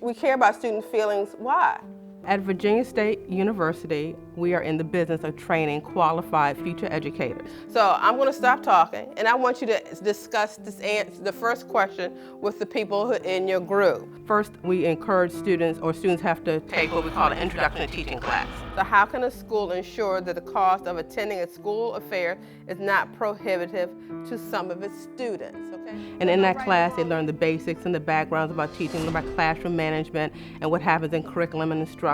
We care about student feelings. Why? At Virginia State University, we are in the business of training qualified future educators. So I'm going to stop talking, and I want you to discuss the first question with the people in your group. First, we encourage students, or students have to take what we call an introduction to teaching class. So how can a school ensure that the cost of attending a school affair is not prohibitive to some of its students? Okay? And in that class, they learn the basics and the backgrounds about teaching, about classroom management and what happens in curriculum and instruction,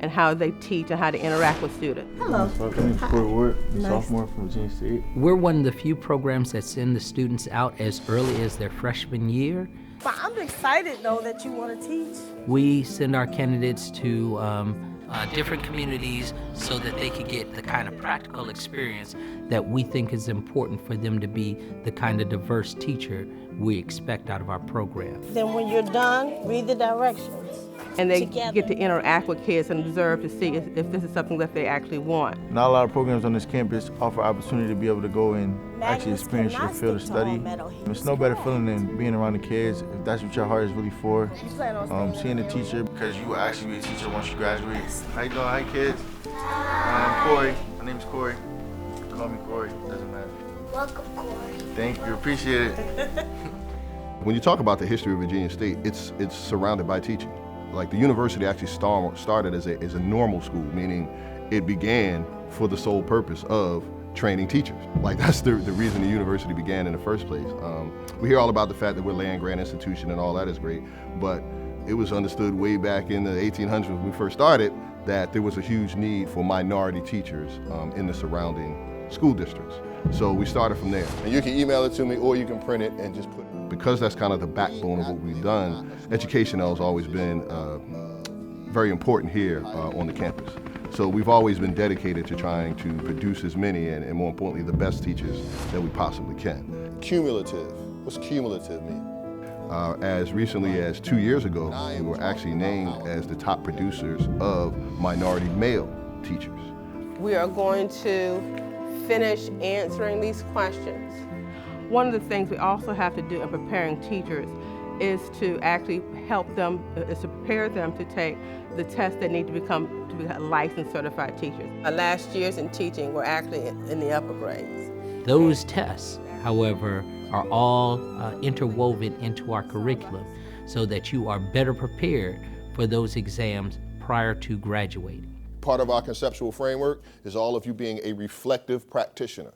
and how they teach and how to interact with students. Hello. My name is Corey Ward, sophomore from Virginia State. We're one of the few programs that send the students out as early as their freshman year. But I'm excited, though, that you want to teach. We send our candidates to different communities so that they could get the kind of practical experience that we think is important for them to be the kind of diverse teacher we expect out of our program. Then when you're done, read the directions. And they Together. get to interact with kids and observe to see if this is something that they actually want. Not a lot of programs on this campus offer opportunity to be able to go and actually experience your field of study. It's no better feeling than being around the kids if that's what your heart is really for. Seeing the teacher, because you will actually be a teacher once you graduate. How you doing? Hi, kids. I'm Corey. My name's Corey. Call me Corey. Doesn't matter. Welcome, Corey. Thank you. Appreciate it. When you talk about the history of Virginia State, it's surrounded by teaching. Like the university actually started as a normal school, meaning it began for the sole purpose of training teachers. Like that's the reason the university began in the first place. We hear all about the fact that we're a land-grant institution and all that is great, but it was understood way back in the 1800s when we first started that there was a huge need for minority teachers in the surrounding school districts. So we started from there. And you can email it to me or you can print it and just put it. Because that's kind of the backbone of what we've done, education has always been very important here on the campus. So we've always been dedicated to trying to produce as many and more importantly, the best teachers that we possibly can. Cumulative. What's cumulative mean? As recently as 2 years ago, we were actually named as the top producers of minority male teachers. We are going to finish answering these questions. One of the things we also have to do in preparing teachers is to actually help them, is to prepare them to take the tests they need to be licensed certified teachers. Our last years in teaching were actually in the upper grades. Those tests, however, are all interwoven into our curriculum so that you are better prepared for those exams prior to graduating. Part of our conceptual framework is all of you being a reflective practitioner,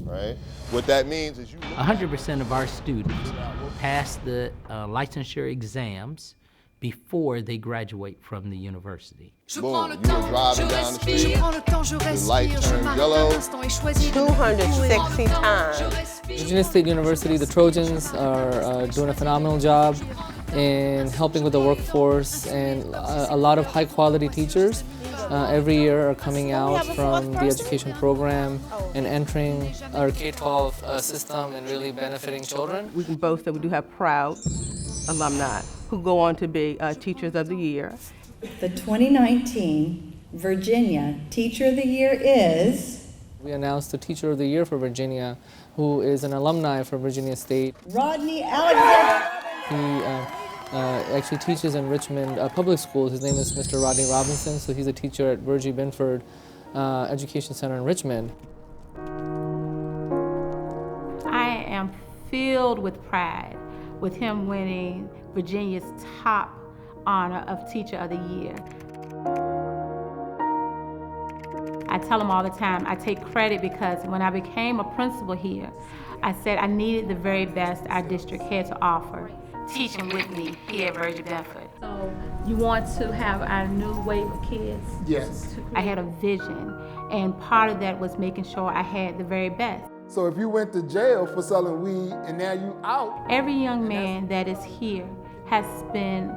right? What that means is 100% of our students pass the licensure exams before they graduate from the university. boom, you were driving down the street, the light turned yellow. 260 times. Virginia State University, the Trojans are doing a phenomenal job in helping with the workforce, and a lot of high quality teachers every year are coming out from the education program and entering our K-12 system and really benefiting children. We can boast that we do have proud alumni who go on to be Teachers of the Year. The 2019 Virginia Teacher of the Year is... We announced the Teacher of the Year for Virginia, who is an alumni for Virginia State. Rodney Alexander. He actually teaches in Richmond public schools. His name is Mr. Rodney Robinson, so he's a teacher at Virgie Binford Education Center in Richmond. I am filled with pride with him winning Virginia's top honor of Teacher of the Year. I tell him all the time, I take credit because when I became a principal here, I said I needed the very best our district had to offer, teaching with me here at Virgie Binford. So you want to have our new wave of kids? Yes. I had a vision, and part of that was making sure I had the very best. So if you went to jail for selling weed and now you out. Every young man that is here has been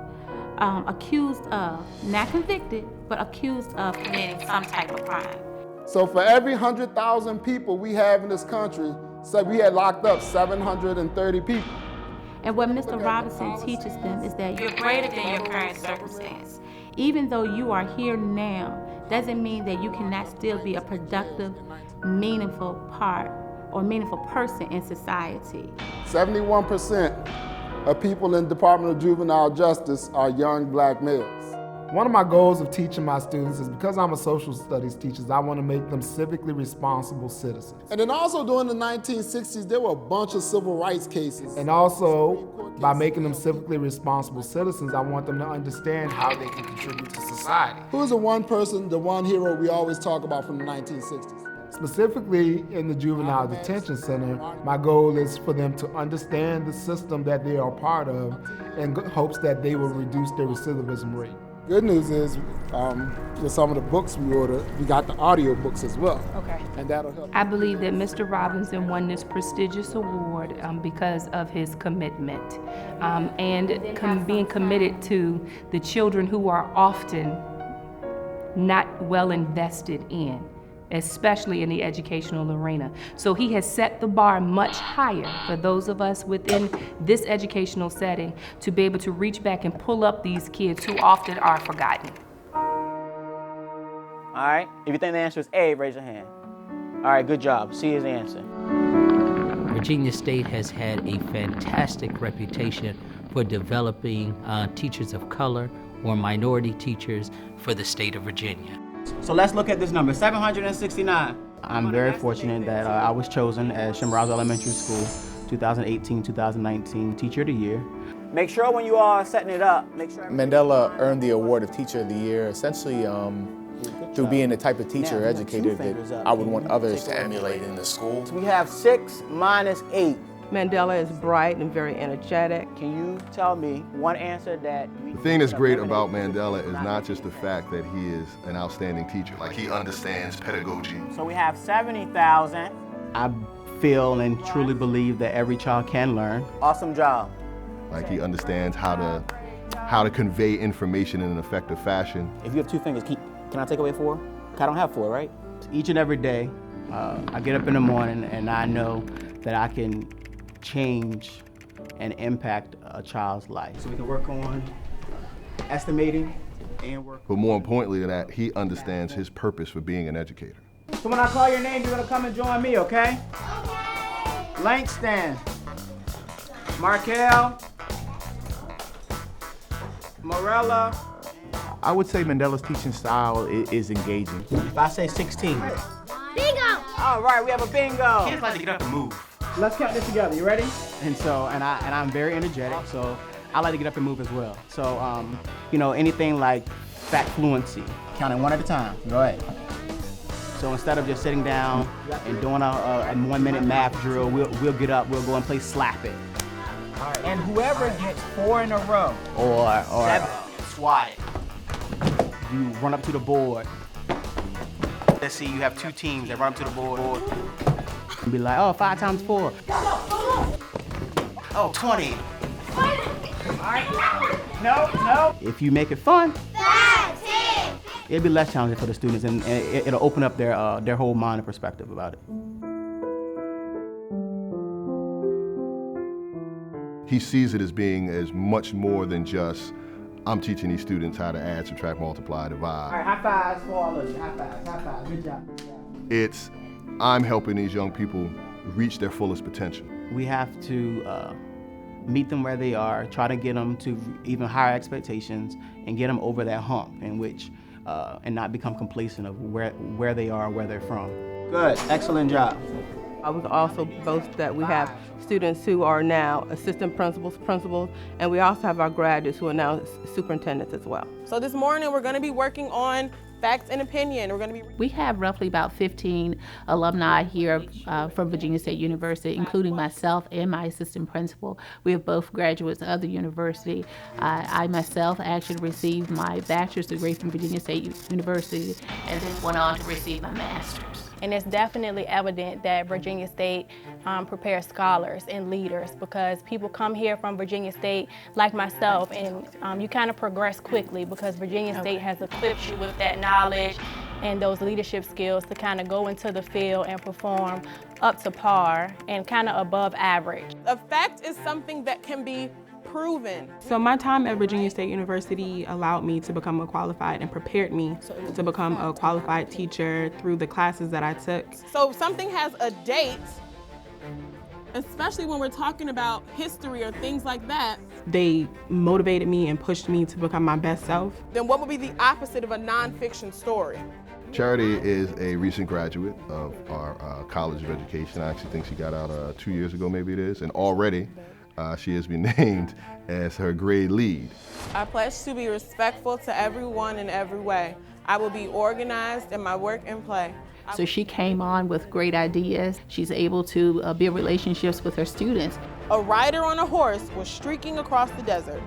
accused of, not convicted, but accused of committing some type of crime. So for every 100,000 people we have in this country, say we had locked up 730 people. And what Mr. Robinson teaches them is that you're greater than your current circumstance. Even though you are here now, doesn't mean that you cannot still be a productive, meaningful part or meaningful person in society. 71% of people in the Department of Juvenile Justice are young black males. One of my goals of teaching my students is because I'm a social studies teacher, I want to make them civically responsible citizens. And then also during the 1960s, there were a bunch of civil rights cases. And also, by making them civically responsible citizens, I want them to understand how they can contribute to society. Who's the one person, the one hero we always talk about from the 1960s? Specifically in the Juvenile Detention Center, my goal is for them to understand the system that they are part of in hopes that they will reduce their recidivism rate. Good news is, with some of the books we ordered, we got the audio books as well. Okay. And that'll help. I believe that Mr. Robinson won this prestigious award because of his commitment and being committed to the children who are often not well invested in, especially in the educational arena. So he has set the bar much higher for those of us within this educational setting to be able to reach back and pull up these kids who often are forgotten. All right, if you think the answer is A, raise your hand. All right, good job. C is the answer. Virginia State has had a fantastic reputation for developing teachers of color or minority teachers for the state of Virginia. So let's look at this number, 769. I'm very fortunate that I was chosen as Chimborazo Elementary School 2018-2019 Teacher of the Year. Make sure when you are setting it up, make sure... Mandela earned the award of Teacher of the Year essentially through being the type of teacher, educator that I would want others to emulate in the school. We have 6 minus 8. Mandela is bright and very energetic. Can you tell me one answer that... The thing that's great about Mandela is not just the fact that he is an outstanding teacher, like he understands pedagogy. So we have 70,000. I feel and truly believe that every child can learn. Awesome job. Like he understands how to convey information in an effective fashion. If you have 2 fingers, can I take away 4? I don't have 4, right? Each and every day, I get up in the morning and I know that I can change and impact a child's life. So we can work on estimating and work. But more importantly than that, he understands his purpose for being an educator. So when I call your name, you're gonna come and join me, okay? Langston, Markel, Morella. I would say Mandela's teaching style is engaging. If I say 16. Bingo! All right, we have a bingo. Kids like to get up and move. Let's count this together. You ready? And I'm very energetic, so I like to get up and move as well. So, you know, anything like fact fluency, counting one at a time. Go ahead. So instead of just sitting down and doing a 1-minute math drill, we'll get up, we'll go and play slap it. All right. And whoever gets 4 in a row, or 7, swat it. You run up to the board. Let's see, you have 2 teams that run up to the board. And be like, oh, 5 times 4. Oh, 20. No. If you make it fun, it'll be less challenging for the students, and it'll open up their whole mind and perspective about it. He sees it as being as much more than just, I'm teaching these students how to add, subtract, multiply, divide. All right, high fives for all of you. High fives. Good job. It's, I'm helping these young people reach their fullest potential. We have to meet them where they are, try to get them to even higher expectations, and get them over that hump in which, and not become complacent of where they are, where they're from. Good, excellent job. I was also boast that we have students who are now assistant principals, and we also have our graduates who are now superintendents as well. So this morning we're going to be working on facts and opinion. We have roughly about 15 alumni here from Virginia State University, including myself and my assistant principal. We have both graduates of the university. I myself actually received my bachelor's degree from Virginia State University and then went on to receive my master's. And it's definitely evident that Virginia State prepares scholars and leaders, because people come here from Virginia State like myself, and you kind of progress quickly because Virginia State has equipped you with that knowledge and those leadership skills to kind of go into the field and perform up to par and kind of above average. A fact is something that can be proven. So my time at Virginia State University allowed me to become a qualified and prepared me to become a qualified teacher through the classes that I took. So if something has a date, especially when we're talking about history or things like that. They motivated me and pushed me to become my best self. Then what would be the opposite of a nonfiction story? Charity is a recent graduate of our College of Education. I actually think she got out 2 years ago, maybe it is, and already she has been named as her grade lead. I pledge to be respectful to everyone in every way. I will be organized in my work and play. So she came on with great ideas. She's able to build relationships with her students. A rider on a horse was streaking across the desert.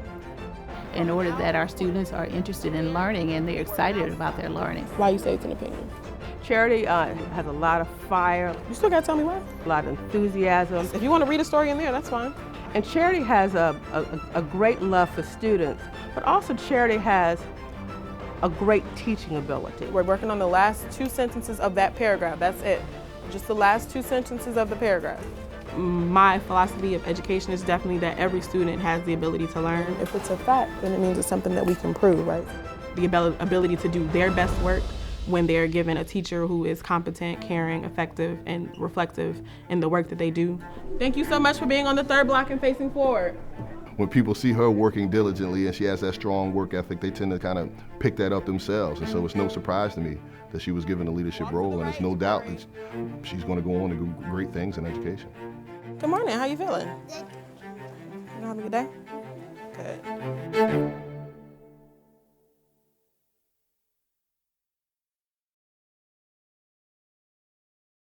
In order that our students are interested in learning and they're excited about their learning. Why you say it's an opinion? Charity has a lot of fire. You still gotta tell me why? A lot of enthusiasm. If you want to read a story in there, that's fine. And Charity has a great love for students, but also Charity has a great teaching ability. We're working on the last 2 sentences of that paragraph. That's it. Just the last 2 sentences of the paragraph. My philosophy of education is definitely that every student has the ability to learn. If it's a fact, then it means it's something that we can prove, right? The ability to do their best work when they're given a teacher who is competent, caring, effective, and reflective in the work that they do. Thank you so much for being on the third block and facing forward. When people see her working diligently and she has that strong work ethic, they tend to kind of pick that up themselves. And so it's no surprise to me that she was given a leadership role, and there's no doubt that she's going to go on to do great things in education. Good morning, how you feeling? You having a good day? Good.